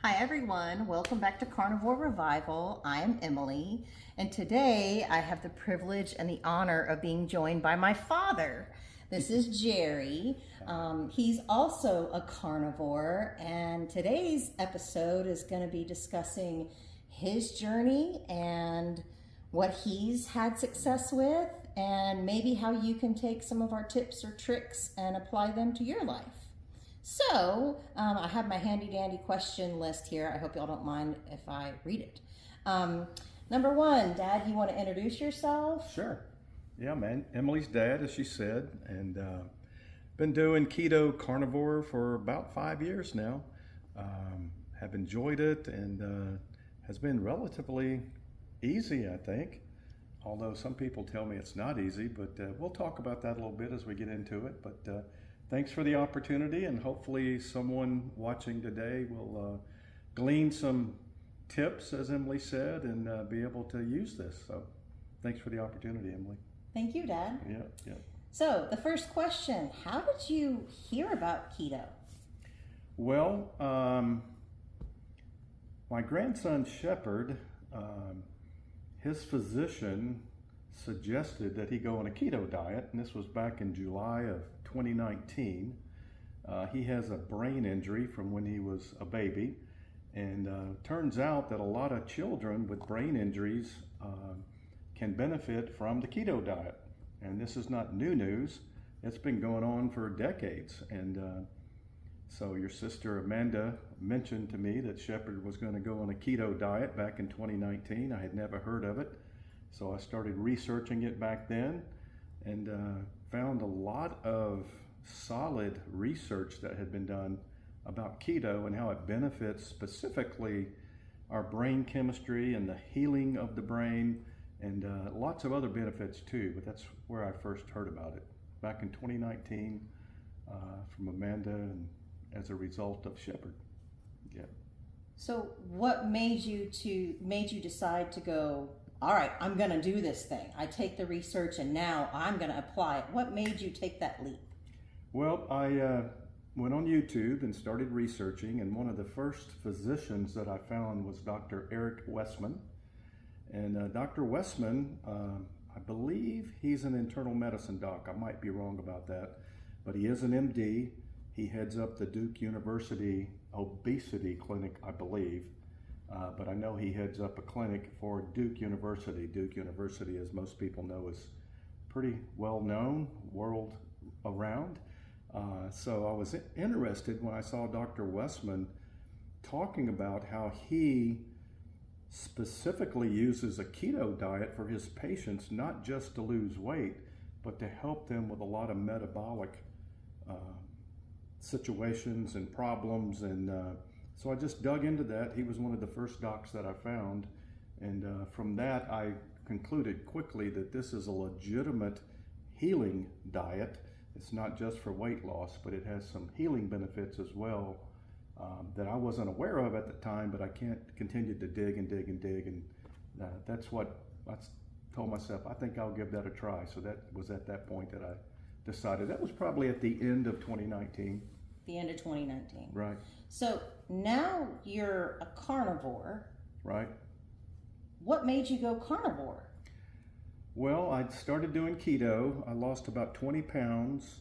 Hi everyone, welcome back to Carnivore Revival. I am Emily, and today I have the privilege and the honor of being joined by my father. This is Jerry. He's also a carnivore, and today's episode is going to be discussing his journey and what he's had success with, and maybe how you can take some of our tips or tricks and apply them to your life. So, I have my handy dandy question list here. I hope y'all don't mind if I read it. Number one, Dad, you want to introduce yourself? Sure. Yeah, man. Emily's dad, as she said, and been doing keto carnivore for about 5 years now. Have enjoyed it and has been relatively easy, I think. Although some people tell me it's not easy, but we'll talk about that a little bit as we get into it. But thanks for the opportunity, and hopefully someone watching today will glean some tips, as Emily said, and be able to use this. So thanks for the opportunity, Emily. Thank you, Dad. Yeah. So, the first question, how did you hear about keto? Well, my grandson Shepherd, his physician suggested that he go on a keto diet, and this was back in July of 2019. He has a brain injury from when he was a baby, and turns out that a lot of children with brain injuries can benefit from the keto diet. And this is not new news. It's been going on for decades. And so your sister Amanda mentioned to me that Shepherd was going to go on a keto diet back in 2019. I had never heard of it. So I started researching it back then, and found a lot of solid research that had been done about keto and how it benefits specifically our brain chemistry and the healing of the brain, and lots of other benefits too. But that's where I first heard about it back in 2019 from Amanda, and as a result of Shepherd. Yeah. So, what made you decide to go, all right, I'm going to do this thing. I take the research and now I'm going to apply it. What made you take that leap? Well, I went on YouTube and started researching, and one of the first physicians that I found was Dr. Eric Westman. And Dr. Westman, I believe he's an internal medicine doc. I might be wrong about that, but he is an MD. He heads up the Duke University obesity clinic, I believe. But I know he heads up a clinic for Duke University. Duke University, as most people know, is pretty well known world around. So I was interested when I saw Dr. Westman talking about how he specifically uses a keto diet for his patients, not just to lose weight, but to help them with a lot of metabolic situations and problems. And so I just dug into that. He was one of the first docs that I found. And from that, I concluded quickly that this is a legitimate healing diet. It's not just for weight loss, but it has some healing benefits as well that I wasn't aware of at the time, but I continued to dig. And that's what I told myself, I think I'll give that a try. So that was at that point that I decided. That was probably at the end of 2019. The end of 2019. Right. So now you're a carnivore. Right. What made you go carnivore? Well, I started doing keto. I lost about 20 pounds.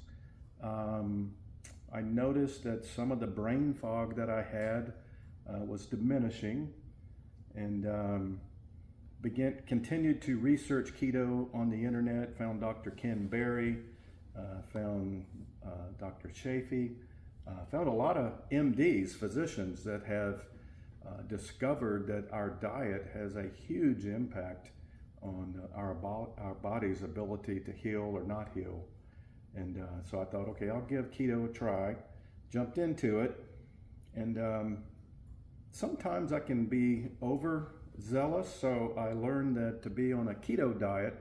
I noticed that some of the brain fog that I had was diminishing, and continued to research keto on the internet. Found Dr. Ken Berry, found Dr. Chafee, found a lot of MDs, physicians that have discovered that our diet has a huge impact on our body's ability to heal or not heal. And so I thought, okay, I'll give keto a try. Jumped into it, and sometimes I can be overzealous, so I learned that to be on a keto diet,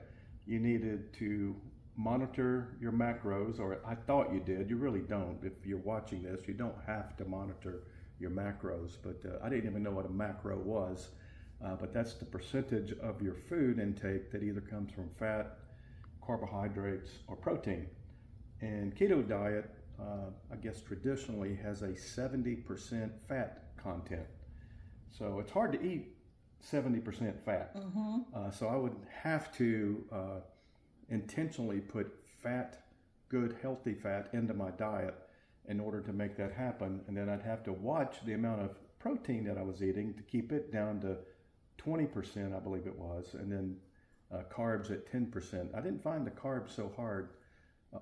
you needed to monitor your macros, or I thought you did. You really don't. If you're watching this, you don't have to monitor your macros, but I didn't even know what a macro was. But that's the percentage of your food intake that either comes from fat, carbohydrates, or protein. And keto diet, I guess traditionally has a 70% fat content. So it's hard to eat 70% fat. So I would have to intentionally put fat, good, healthy fat into my diet in order to make that happen. And then I'd have to watch the amount of protein that I was eating to keep it down to 20%, I believe it was, and then carbs at 10%. I didn't find the carbs so hard.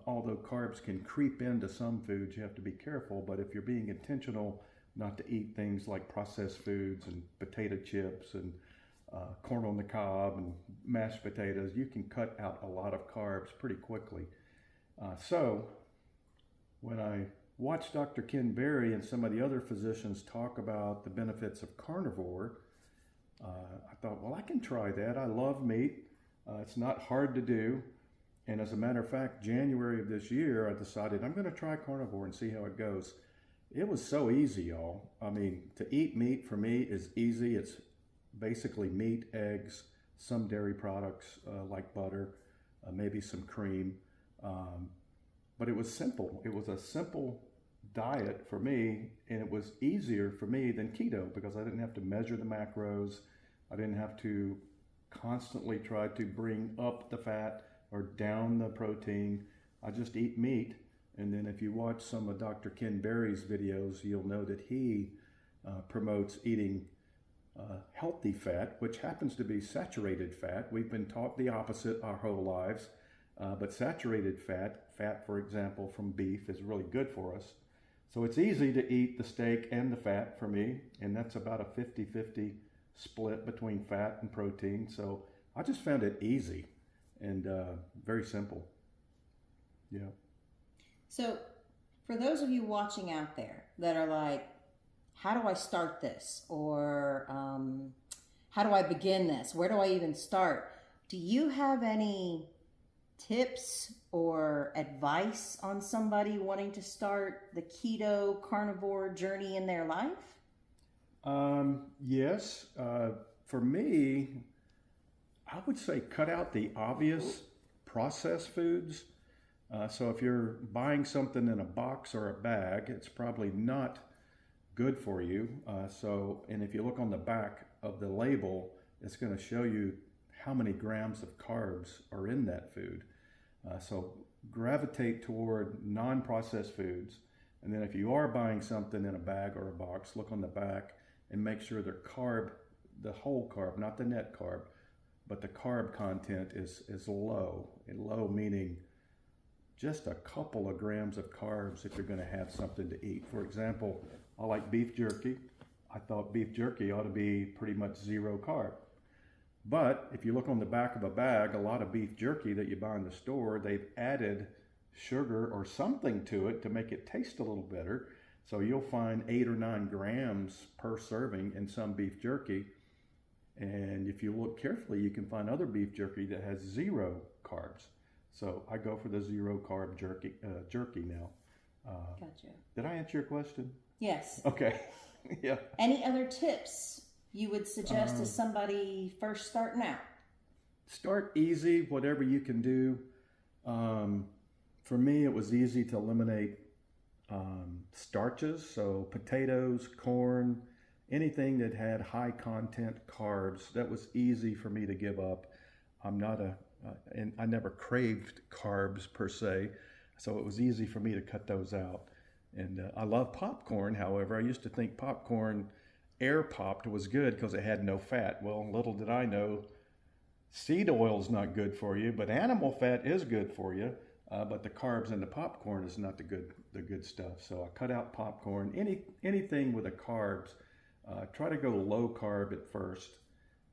Although carbs can creep into some foods, you have to be careful. But if you're being intentional not to eat things like processed foods and potato chips and corn on the cob and mashed potatoes, you can cut out a lot of carbs pretty quickly. So when I watched Dr. Ken Berry and some of the other physicians talk about the benefits of carnivore, I thought, well, I can try that. I love meat. It's not hard to do. And as a matter of fact, January of this year, I decided I'm going to try carnivore and see how it goes. It was so easy, y'all. I mean, to eat meat for me is easy. It's basically meat, eggs, some dairy products like butter, maybe some cream. But it was simple. It was a simple diet for me, and it was easier for me than keto because I didn't have to measure the macros. I didn't have to constantly try to bring up the fat or down the protein. I just eat meat. And then if you watch some of Dr. Ken Berry's videos, you'll know that he promotes eating healthy fat, which happens to be saturated fat. We've been taught the opposite our whole lives, but saturated fat, for example, from beef is really good for us. So it's easy to eat the steak and the fat for me, and that's about a 50-50 split between fat and protein. So I just found it easy and very simple. Yeah. So for those of you watching out there that are like, how do I start this? Or how do I begin this? Where do I even start? Do you have any tips or advice on somebody wanting to start the keto carnivore journey in their life? Yes. For me, I would say cut out the obvious processed foods. So if you're buying something in a box or a bag, it's probably not good for you. And if you look on the back of the label, it's going to show you how many grams of carbs are in that food. So gravitate toward non-processed foods. And then if you are buying something in a bag or a box, look on the back and make sure the whole carb, not the net carb, but the carb content is low. And low meaning just a couple of grams of carbs if you're going to have something to eat. For example, I like beef jerky. I thought beef jerky ought to be pretty much zero carb. But if you look on the back of a bag, a lot of beef jerky that you buy in the store, they've added sugar or something to it to make it taste a little better. So you'll find 8 or 9 grams per serving in some beef jerky. And if you look carefully, you can find other beef jerky that has zero carbs. So I go for the zero carb jerky now. Gotcha. Did I answer your question? Yes. Okay. Yeah. Any other tips you would suggest to somebody first starting out? Start easy, whatever you can do. For me, it was easy to eliminate starches, so potatoes, corn, anything that had high content carbs. That was easy for me to give up. I'm not and I never craved carbs per se, so it was easy for me to cut those out. And I love popcorn. However, I used to think popcorn air popped was good because it had no fat. Well, little did I know, seed oil is not good for you, but animal fat is good for you. But the carbs in the popcorn is not the good stuff. So I cut out popcorn. Anything with the carbs, try to go low carb at first.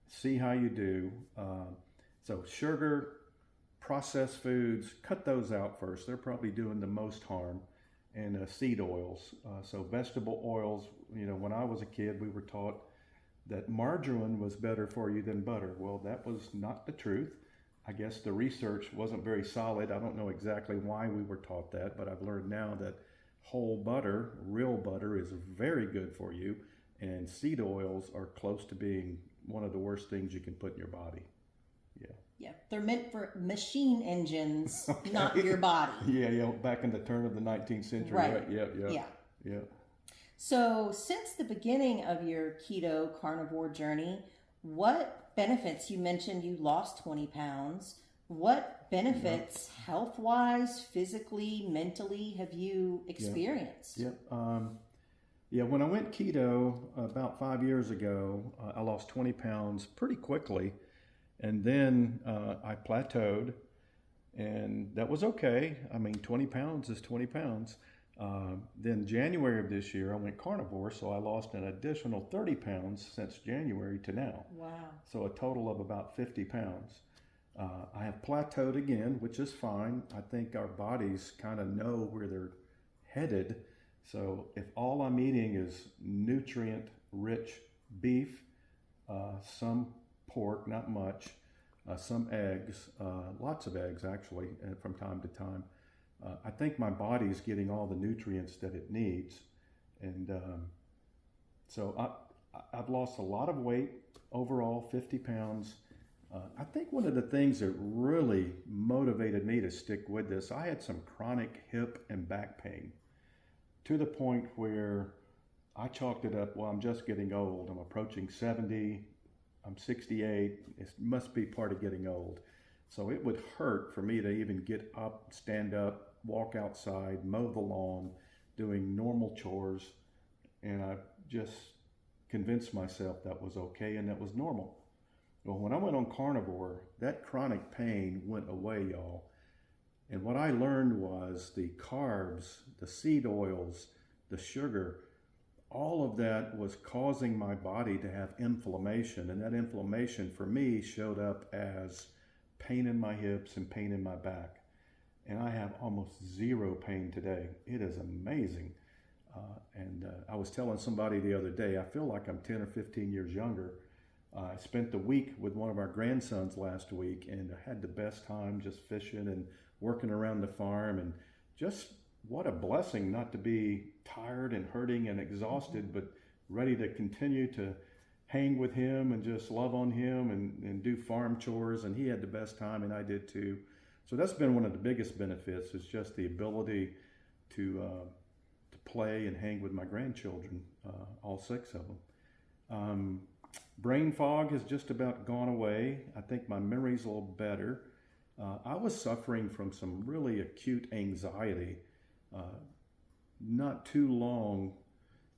See how you do. So sugar, processed foods, cut those out first. They're probably doing the most harm. And seed oils. So vegetable oils, when I was a kid, we were taught that margarine was better for you than butter. Well, that was not the truth. I guess the research wasn't very solid. I don't know exactly why we were taught that, but I've learned now that whole butter, real butter, is very good for you. And seed oils are close to being one of the worst things you can put in your body. Yeah. Yeah, they're meant for machine engines, Okay. not your body. Yeah, back in the turn of the 19th century. Right. Yeah. So, since the beginning of your keto carnivore journey, what benefits? You mentioned you lost 20 pounds. What benefits, health wise, physically, mentally, have you experienced? Yep. Yeah, when I went keto about 5 years ago, I lost 20 pounds pretty quickly. And then I plateaued, and that was okay. I mean, 20 pounds is 20 pounds. Then January of this year, I went carnivore, so I lost an additional 30 pounds since January to now. Wow. So a total of about 50 pounds. I have plateaued again, which is fine. I think our bodies kind of know where they're headed. So if all I'm eating is nutrient-rich beef, some pork, not much, some eggs, lots of eggs actually, from time to time, I think my body's getting all the nutrients that it needs. And so I've lost a lot of weight, overall 50 pounds. I think one of the things that really motivated me to stick with this, I had some chronic hip and back pain to the point where I chalked it up, well, I'm just getting old. I'm approaching 70, I'm 68. It must be part of getting old. So it would hurt for me to even get up, stand up, walk outside, mow the lawn, doing normal chores. And I just convinced myself that was okay and that was normal. Well, when I went on carnivore, that chronic pain went away, y'all. And what I learned was the carbs, the seed oils, the sugar, all of that was causing my body to have inflammation. And that inflammation for me showed up as pain in my hips and pain in my back. And I have almost zero pain today. It is amazing. I was telling somebody the other day, I feel like I'm 10 or 15 years younger. I spent the week with one of our grandsons last week, and I had the best time just fishing and working around the farm. And just what a blessing not to be tired and hurting and exhausted, but ready to continue to hang with him and just love on him and do farm chores. And he had the best time, and I did too. So that's been one of the biggest benefits, is just the ability to play and hang with my grandchildren, all 6 of them. Brain fog has just about gone away. I think my memory's a little better. I was suffering from some really acute anxiety not too long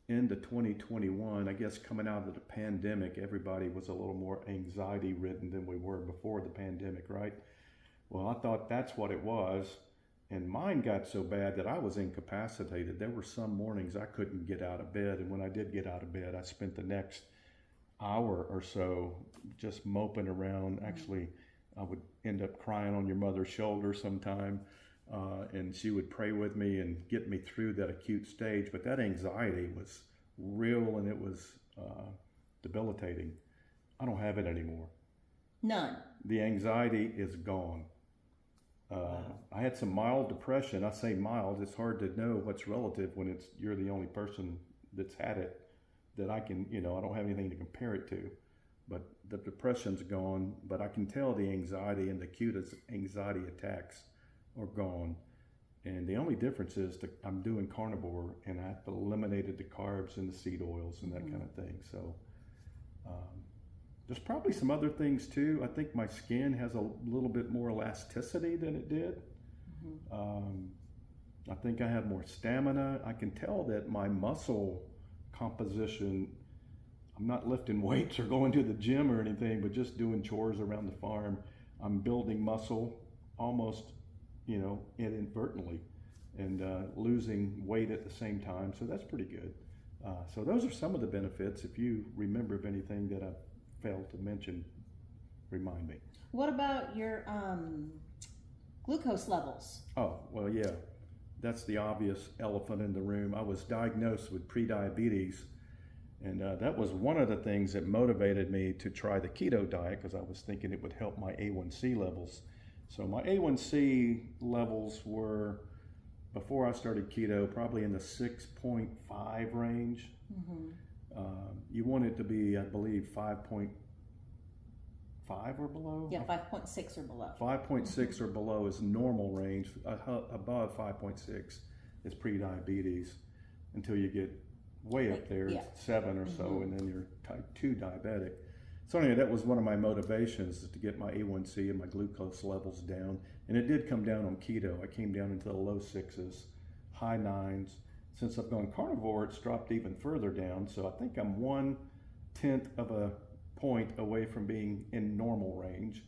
into 2021. I guess coming out of the pandemic, everybody was a little more anxiety ridden than we were before the pandemic, right? Well, I thought that's what it was. And mine got so bad that I was incapacitated. There were some mornings I couldn't get out of bed. And when I did get out of bed, I spent the next hour or so just moping around. Actually, I would end up crying on your mother's shoulder sometime, and she would pray with me and get me through that acute stage. But that anxiety was real, and it was debilitating. I don't have it anymore. None. The anxiety is gone. I had some mild depression. I say mild, it's hard to know what's relative when you're the only person that's had it that I can, I don't have anything to compare it to. But the depression's gone, but I can tell the anxiety and the acute anxiety attacks are gone. And the only difference is that I'm doing carnivore, and I've eliminated the carbs and the seed oils and that kind of thing. So there's probably some other things too. I think my skin has a little bit more elasticity than it did. I think I have more stamina. I can tell that my muscle composition, I'm not lifting weights or going to the gym or anything, but just doing chores around the farm, I'm building muscle almost, inadvertently, and losing weight at the same time. So that's pretty good. So those are some of the benefits. If you remember of anything that I failed to mention, remind me. What about your glucose levels? Oh, well, yeah, that's the obvious elephant in the room. I was diagnosed with prediabetes, and that was one of the things that motivated me to try the keto diet, because I was thinking it would help my A1C levels. So my A1C levels were, before I started keto, probably in the 6.5 range. You want it to be, I believe, 5.5 or below? Yeah, 5.6 or below. 5.6 or below is normal range. Above 5.6 is pre-diabetes, until you get way up there, yeah. 7 or so, and then you're type 2 diabetic. So anyway, that was one of my motivations, is to get my A1C and my glucose levels down. And it did come down on keto. I came down into the low 6s, high 9s. Since I've gone carnivore, it's dropped even further down. So I think I'm 1/10 of a point away from being in normal range.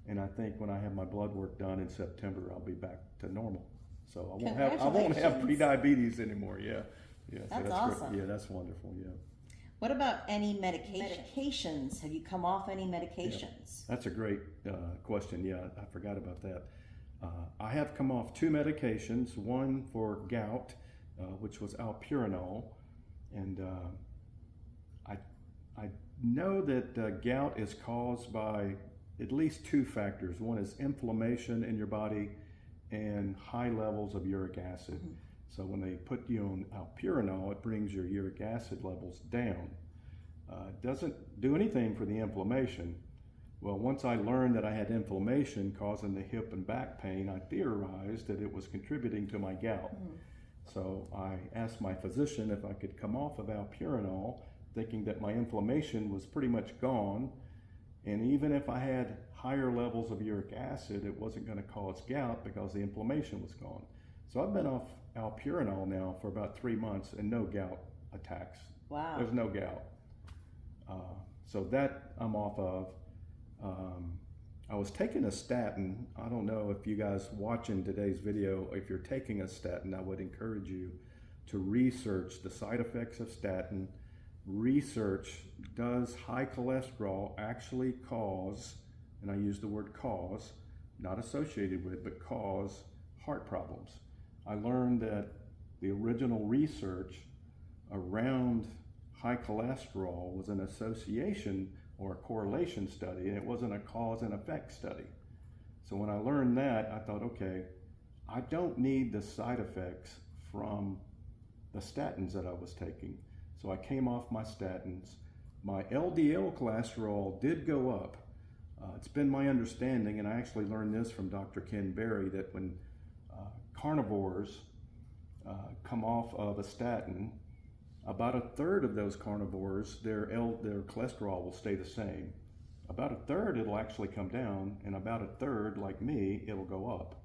And I think when I have my blood work done in September, I'll be back to normal. So I won't have pre-diabetes anymore. Yeah. Yeah. That's so awesome. great. Yeah, that's wonderful. Yeah. What about any medications? Have you come off any medications? Yeah, that's a great question. Yeah, I forgot about that. I have come off 2 medications, one for gout, which was allopurinol, and I know that gout is caused by at least 2 factors. One is inflammation in your body and high levels of uric acid. Mm-hmm. So when they put you on allopurinol, it brings your uric acid levels down. It doesn't do anything for the inflammation. Well, once I learned that I had inflammation causing the hip and back pain, I theorized that it was contributing to my gout. Mm-hmm. So I asked my physician if I could come off of allopurinol, thinking that my inflammation was pretty much gone. And even if I had higher levels of uric acid, it wasn't going to cause gout because the inflammation was gone. So I've been off allopurinol now for about 3 months and no gout attacks. Wow. There's no gout. So that I'm off of. I was taking a statin. I don't know if you guys watching today's video, if you're taking a statin, I would encourage you to research the side effects of statin. Research, does high cholesterol actually cause, and I use the word cause, not associated with, but cause heart problems. I learned that the original research around high cholesterol was an association or a correlation study, and it wasn't a cause and effect study. So when I learned that, I thought, okay, I don't need the side effects from the statins that I was taking. So I came off my statins. My LDL cholesterol did go up. It's been my understanding, and I actually learned this from Dr. Ken Berry, that when carnivores come off of a statin, about 1/3 of those carnivores, their cholesterol will stay the same. About 1/3 it'll actually come down, and about 1/3, like me, it'll go up.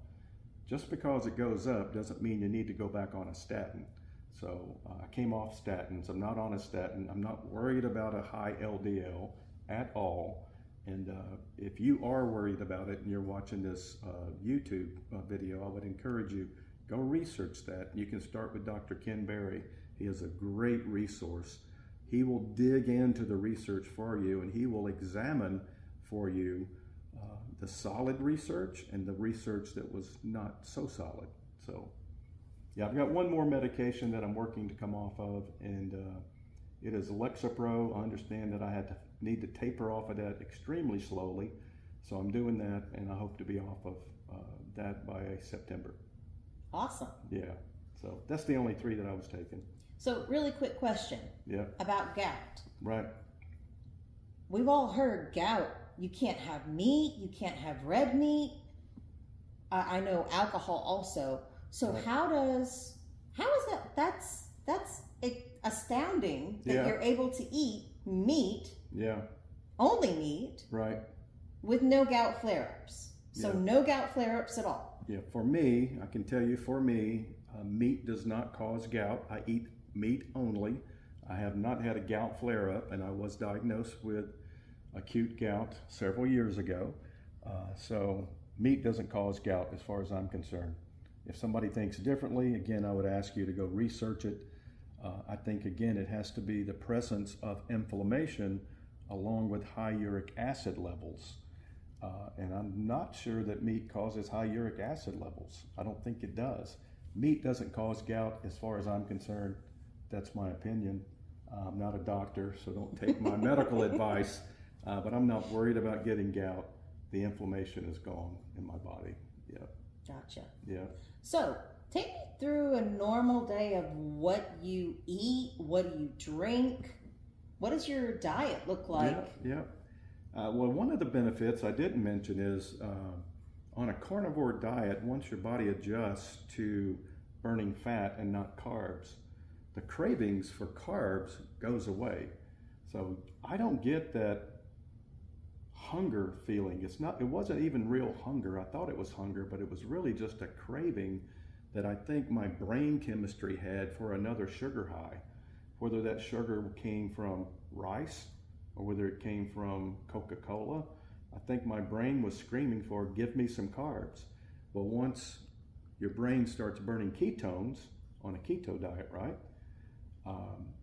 Just because it goes up doesn't mean you need to go back on a statin. So I came off statins. I'm not on a statin. I'm not worried about a high LDL at all. And if you are worried about it and you're watching this YouTube video, I would encourage you, go research that. You can start with Dr. Ken Berry. He is a great resource. He will dig into the research for you, and he will examine for you the solid research and the research that was not so solid. So yeah, I've got one more medication that I'm working to come off of, and it is Lexapro. I understand that I need to taper off of that extremely slowly, so I'm doing that, and I hope to be off of that by September. Awesome. Yeah, so that's the only 3 that I was taking. So really quick question. Yeah. About gout. Right. We've all heard gout. You can't have meat. You can't have red meat. I know alcohol also. So right. How is that? That's astounding that you're able to eat meat. Yeah. Only meat. Right. With no gout flare-ups. So no gout flare-ups at all. Yeah. For me, I can tell you, meat does not cause gout. I eat meat only. I have not had a gout flare-up, and I was diagnosed with acute gout several years ago. So meat doesn't cause gout as far as I'm concerned. If somebody thinks differently, again, I would ask you to go research it. I think, again, it has to be the presence of inflammation along with high uric acid levels. And I'm not sure that meat causes high uric acid levels. I don't think it does. Meat doesn't cause gout as far as I'm concerned. That's my opinion. I'm not a doctor, so don't take my medical advice, but I'm not worried about getting gout. The inflammation is gone in my body. Yeah. Gotcha. Yeah. So take me through a normal day of what you eat, what do you drink, what does your diet look like? Yeah. Well, one of the benefits I didn't mention is on a carnivore diet, once your body adjusts to burning fat and not carbs, the cravings for carbs goes away. So I don't get that hunger feeling. It wasn't even real hunger. I thought it was hunger, but it was really just a craving that I think my brain chemistry had for another sugar high. Whether that sugar came from rice or whether it came from Coca-Cola, I think my brain was screaming for, give me some carbs. Well, once your brain starts burning ketones on a keto diet, right?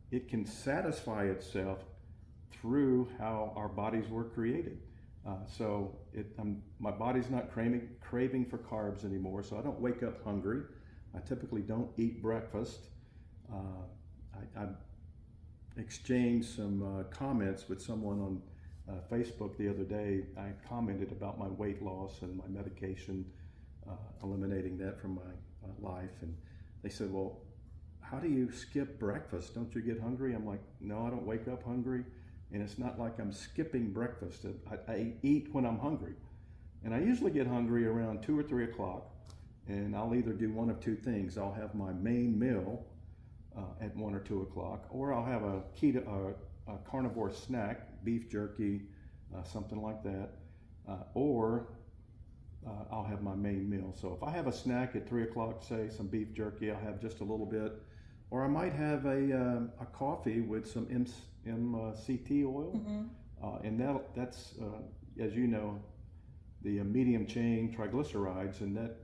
It can satisfy itself through how our bodies were created. My body's not craving for carbs anymore, so I don't wake up hungry. I typically don't eat breakfast. I exchanged some comments with someone on Facebook the other day. I commented about my weight loss and my medication, eliminating that from my life. And they said, well, how do you skip breakfast? Don't you get hungry? I'm like, no, I don't wake up hungry. And it's not like I'm skipping breakfast. I eat when I'm hungry. And I usually get hungry around 2 or 3 o'clock. And I'll either do one of two things. I'll have my main meal at 1 or 2 o'clock, or I'll have a carnivore snack, beef jerky, something like that, or I'll have my main meal. So if I have a snack at 3 o'clock, say some beef jerky, I'll have just a little bit, or I might have a coffee with some MCT oil, and that's as you know, the medium chain triglycerides, and that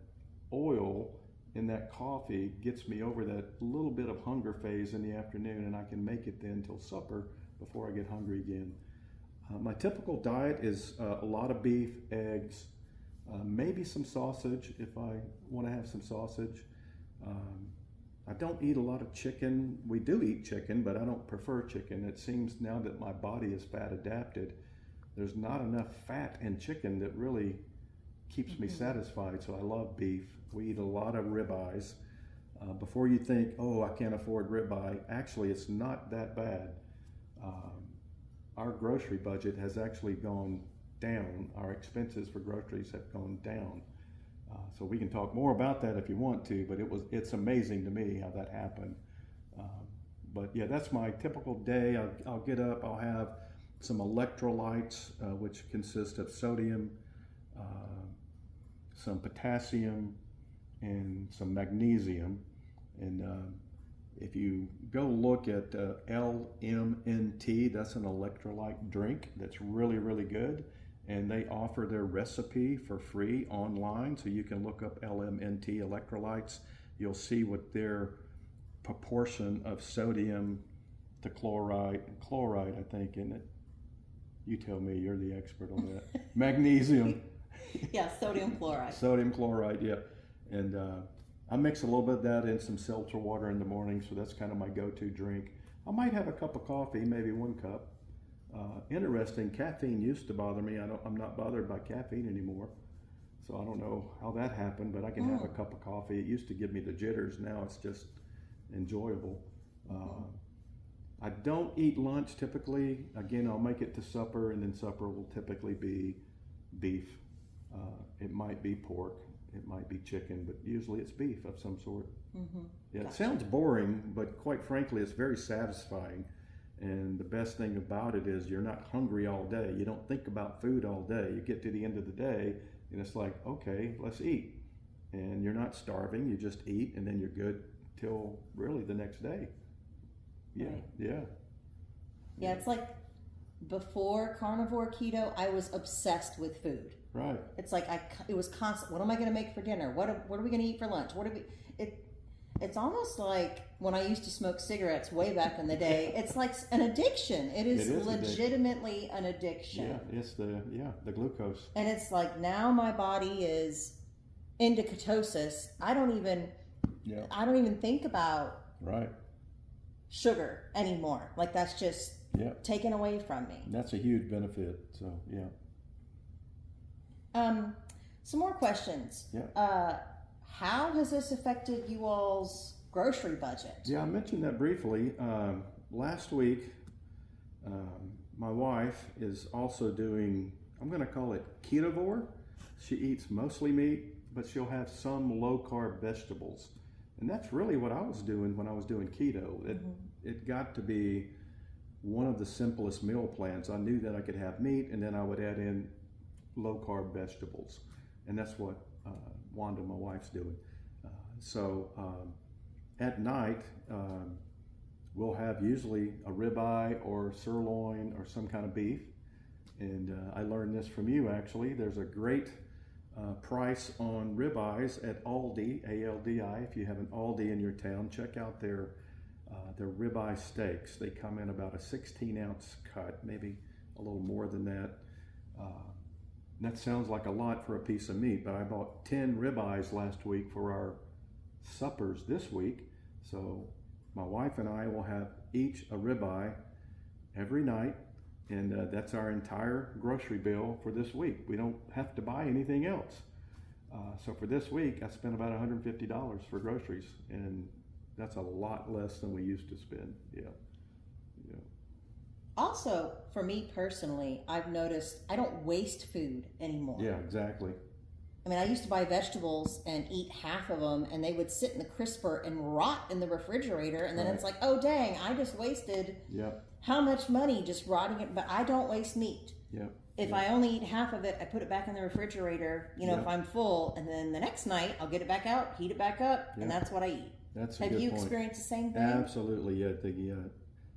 oil in that coffee gets me over that little bit of hunger phase in the afternoon, and I can make it then till supper before I get hungry again. My typical diet is a lot of beef, eggs, maybe some sausage if I want to have some sausage. I don't eat a lot of chicken. We do eat chicken, but I don't prefer chicken. It seems now that my body is fat adapted, there's not enough fat in chicken that really keeps me satisfied, so I love beef. We eat a lot of ribeyes. Before you think, oh, I can't afford ribeye, actually it's not that bad. Our grocery budget has actually gone down. Our expenses for groceries have gone down. So we can talk more about that if you want to, but it's amazing to me how that happened. But yeah, that's my typical day. I'll get up, I'll have some electrolytes, which consist of sodium, some potassium, and some magnesium. And if you go look at LMNT, that's an electrolyte drink that's really, really good. And they offer their recipe for free online, so you can look up LMNT electrolytes. You'll see what their proportion of sodium to chloride, I think, in it. You tell me, you're the expert on that. Magnesium. Yeah, sodium chloride. Sodium chloride, yeah. And I mix a little bit of that in some seltzer water in the morning, so that's kind of my go-to drink. I might have a cup of coffee, maybe 1 cup. Interesting, caffeine used to bother me. I'm not bothered by caffeine anymore. So I don't know how that happened, but I can have a cup of coffee. It used to give me the jitters. Now it's just enjoyable. I don't eat lunch typically. Again, I'll make it to supper, and then supper will typically be beef. It might be pork. It might be chicken, but usually it's beef of some sort. Yeah, it sounds boring, but quite frankly, it's very satisfying. And the best thing about it is you're not hungry all day. You don't think about food all day. You get to the end of the day and it's like, okay, let's eat. And you're not starving. You just eat and then you're good till really the next day. Yeah, right. Yeah, it's like before carnivore keto, I was obsessed with food. Right. It's like it was constant. What am I going to make for dinner? What are we going to eat for lunch? It's almost like when I used to smoke cigarettes way back in the day. It's like an addiction. It is legitimately an addiction. Yeah, it's the glucose. And it's like now my body is into ketosis. I don't even think about sugar anymore. Like that's just taken away from me. And that's a huge benefit. So yeah. Some more questions. Yeah. How has this affected you all's grocery budget? Yeah, I mentioned that briefly. Last week, my wife is also doing, I'm going to call it Carnivore. She eats mostly meat, but she'll have some low-carb vegetables. And that's really what I was doing when I was doing keto. It got to be one of the simplest meal plans. I knew that I could have meat, and then I would add in low carb vegetables, and that's what Wanda, my wife's, doing. So at night, we'll have usually a ribeye or sirloin or some kind of beef. And I learned this from you, actually. There's a great price on ribeyes at Aldi, A-L-D-I. If you have an Aldi in your town, check out their ribeye steaks. They come in about a 16-ounce cut, maybe a little more than that. That sounds like a lot for a piece of meat, but I bought 10 ribeyes last week for our suppers this week. So my wife and I will have each a ribeye every night, and that's our entire grocery bill for this week. We don't have to buy anything else. So for this week, I spent about $150 for groceries, and that's a lot less than we used to spend. Yeah. Also, for me personally, I've noticed I don't waste food anymore. Yeah, exactly. I mean, I used to buy vegetables and eat half of them, and they would sit in the crisper and rot in the refrigerator, and then it's like, oh dang, I just wasted how much money just rotting it. But I don't waste meat. If I only eat half of it, I put it back in the refrigerator, if I'm full, and then the next night I'll get it back out, heat it back up, and that's what I eat. That's a Have good you point. experienced the same thing? Absolutely, yeah.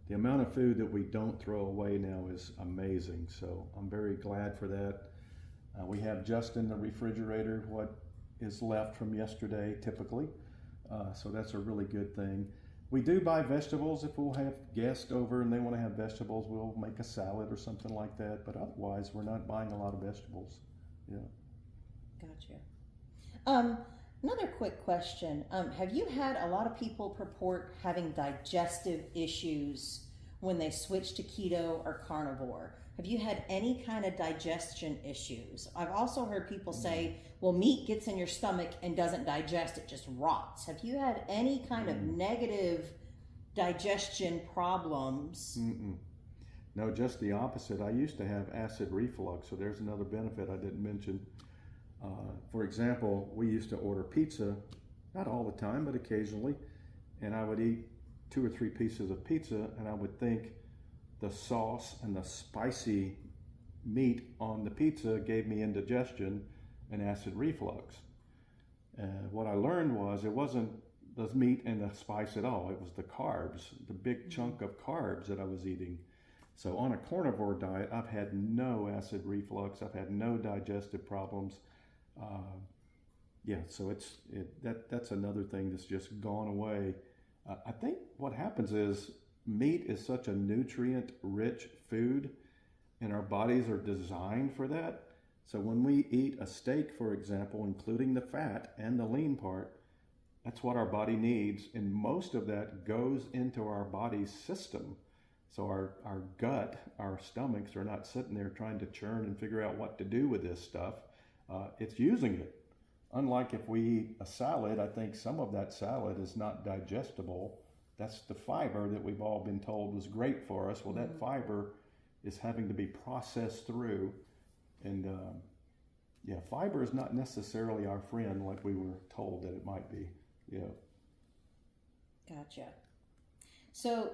The amount of food that we don't throw away now is amazing. So I'm very glad for that. We have just in the refrigerator what is left from yesterday, typically. So that's a really good thing. We do buy vegetables. If we'll have guests over and they want to have vegetables, we'll make a salad or something like that. But otherwise, we're not buying a lot of vegetables. Yeah. Gotcha. Another quick question. Have you had a lot of people purport having digestive issues when they switch to keto or carnivore? Have you had any kind of digestion issues? I've also heard people say, well, meat gets in your stomach and doesn't digest, it just rots. Have you had any kind of negative digestion problems? No, just the opposite. I used to have acid reflux, so there's another benefit I didn't mention. For example, we used to order pizza, not all the time, but occasionally, and I would eat 2 or 3 pieces of pizza, and I would think the sauce and the spicy meat on the pizza gave me indigestion and acid reflux. What I learned was it wasn't the meat and the spice at all. It was the carbs, the big chunk of carbs that I was eating. So on a carnivore diet, I've had no acid reflux. I've had no digestive problems. So that's another thing that's just gone away. I think what happens is meat is such a nutrient-rich food, and our bodies are designed for that. So when we eat a steak, for example, including the fat and the lean part, that's what our body needs, and most of that goes into our body's system. So our gut, our stomachs are not sitting there trying to churn and figure out what to do with this stuff. It's using it. Unlike if we eat a salad, I think some of that salad is not digestible. That's the fiber that we've all been told was great for us. Well, that fiber is having to be processed through. And fiber is not necessarily our friend like we were told that it might be. Yeah. Gotcha. So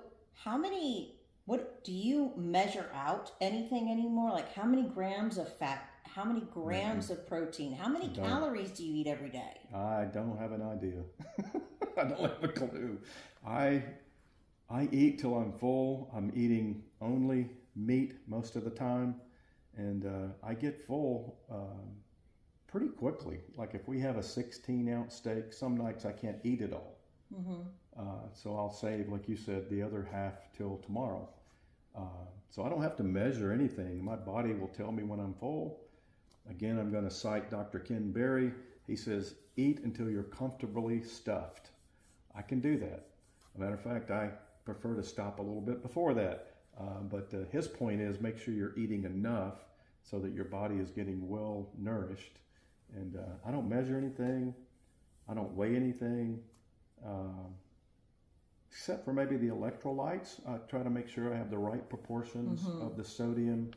what do you measure out anything anymore? Like how many grams of fat, how many grams of protein, how many calories do you eat every day? I don't have an idea. I don't have a clue. I eat till I'm full. I'm eating only meat most of the time, and I get full pretty quickly. Like if we have a 16-ounce steak, some nights I can't eat it all. So I'll save, like you said, the other half till tomorrow. So I don't have to measure anything. My body will tell me when I'm full. Again, I'm going to cite Dr. Ken Berry. He says, eat until you're comfortably stuffed. I can do that. As a matter of fact, I prefer to stop a little bit before that. But his point is make sure you're eating enough so that your body is getting well nourished. And I don't measure anything. I don't weigh anything. Except for maybe the electrolytes. I try to make sure I have the right proportions of the sodium.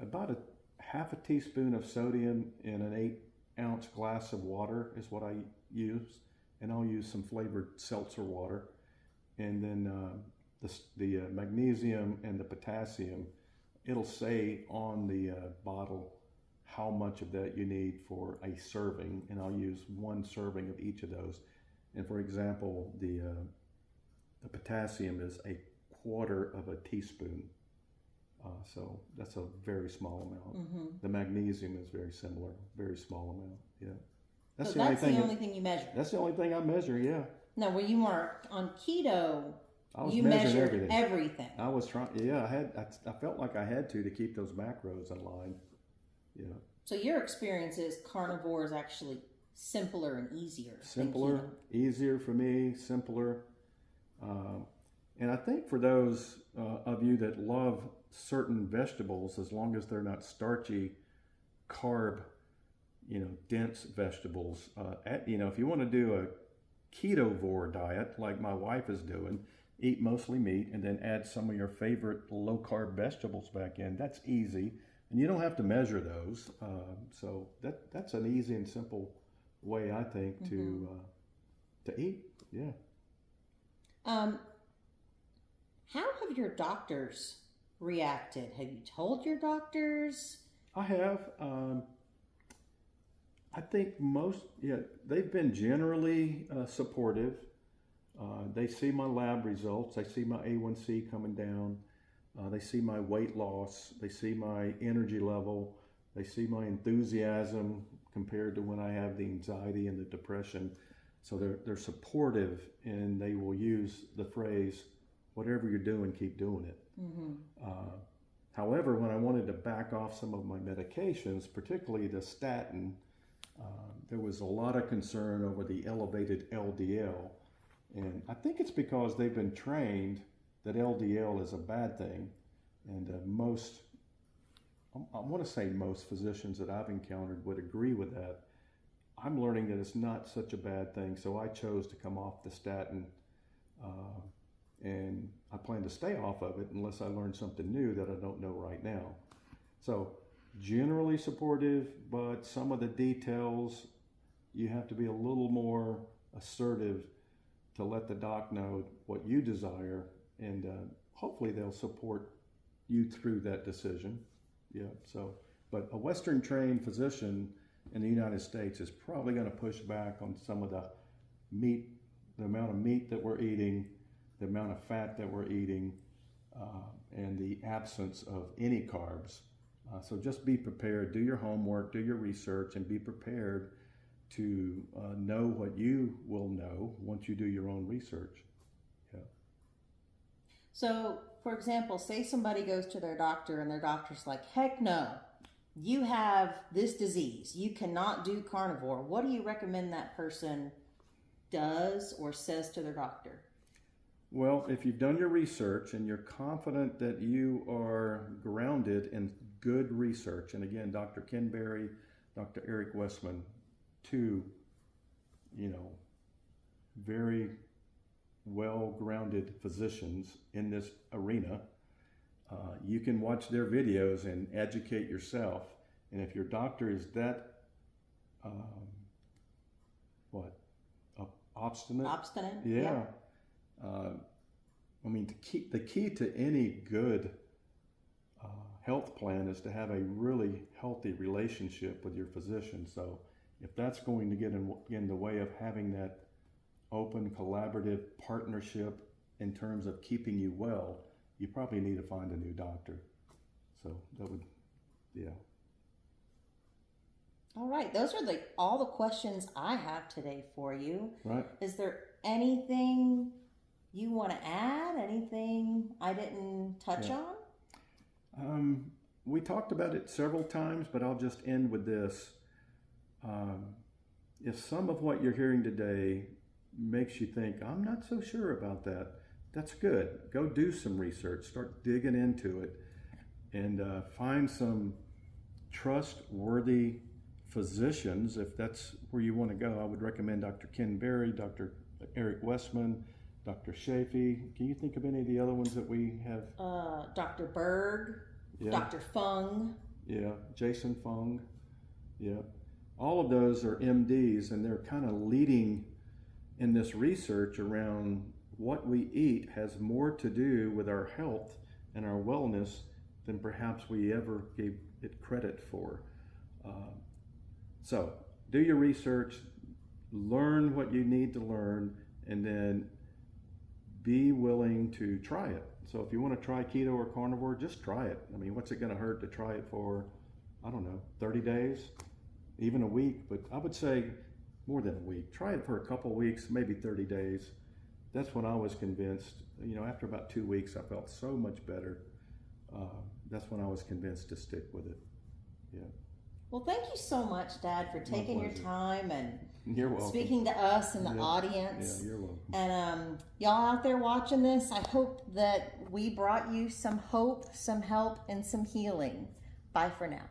About a half a teaspoon of sodium in an 8-ounce glass of water is what I use. and I'll use some flavored seltzer water. And then the magnesium and the potassium, it'll say on the bottle how much of that you need for a serving, and I'll use 1 serving of each of those. And for example, the potassium is 1/4 of a teaspoon, so that's a very small amount. Mm-hmm. The magnesium is very similar, very small amount. Yeah, That's the only thing you measure. That's the only thing I measure. Yeah. No, when you were on keto, You measured everything. I was trying. Yeah, I felt like I had to keep those macros in line. Yeah. So your experience is carnivore is actually simpler and easier. Simpler, easier for me, simpler. And I think for those of you that love certain vegetables, as long as they're not starchy, carb, dense vegetables, if you want to do a ketovore diet like my wife is doing, eat mostly meat and then add some of your favorite low carb vegetables back in, that's easy. And you don't have to measure those. So that's an easy and simple way, I think, to eat. Yeah. How have your doctors reacted? Have you told your doctors? I have. I think they've been generally supportive. They see my lab results. They see my A1C coming down. They see my weight loss. They see my energy level. They see my enthusiasm compared to when I have the anxiety and the depression. So they're supportive, and they will use the phrase, "Whatever you're doing, keep doing it." Mm-hmm. However, when I wanted to back off some of my medications, particularly the statin, there was a lot of concern over the elevated LDL. And I think it's because they've been trained that LDL is a bad thing. And I want to say most physicians that I've encountered would agree with that. I'm learning that it's not such a bad thing, so I chose to come off the statin. And I plan to stay off of it unless I learn something new that I don't know right now. So generally supportive, but some of the details, you have to be a little more assertive to let the doc know what you desire, and hopefully they'll support you through that decision. Yeah. So, but a Western trained physician in the United States is probably going to push back on some of the amount of meat that we're eating, the amount of fat that we're eating, and the absence of any carbs. So just be prepared, do your homework, do your research, and be prepared to know what you will know once you do your own research. Yeah. So, for example, say somebody goes to their doctor and their doctor's like, "Heck no, you have this disease. You cannot do carnivore." What do you recommend that person does or says to their doctor? Well, if you've done your research and you're confident that you are grounded in good research, and again, Dr. Ken Berry, Dr. Eric Westman, 2, very well-grounded physicians in this arena. You can watch their videos and educate yourself. And if your doctor is that, obstinate? Obstinate? Yeah. The key to any good health plan is to have a really healthy relationship with your physician. So if that's going to get in the way of having that open, collaborative partnership in terms of keeping you well, you probably need to find a new doctor. So that would, yeah. All right, those are all the questions I have today for you. Right. Is there anything you want to add? Anything I didn't touch on? We talked about it several times, but I'll just end with this. If some of what you're hearing today makes you think, "I'm not so sure about that," that's good. Go do some research, start digging into it, and find some trustworthy physicians. If that's where you want to go, I would recommend Dr. Ken Berry, Dr. Eric Westman, Dr. Shafee. Can you think of any of the other ones that we have? Dr. Berg, yeah. Dr. Fung. Yeah, Jason Fung. Yeah. All of those are MDs, and they're kind of leading in this research around what we eat has more to do with our health and our wellness than perhaps we ever gave it credit for. So do your research, learn what you need to learn, and then be willing to try it. So if you want to try keto or carnivore, just try it. I mean, what's it going to hurt to try it for, I don't know, 30 days, even a week? But I would say more than a week. Try it for a couple weeks, maybe 30 days. That's when I was convinced. You know, after about 2 weeks, I felt so much better. That's when I was convinced to stick with it. Yeah. Well, thank you so much, Dad, for taking your time and You're welcome. speaking to us and the audience. Yeah, you're welcome. And y'all out there watching this, I hope that we brought you some hope, some help, and some healing. Bye for now.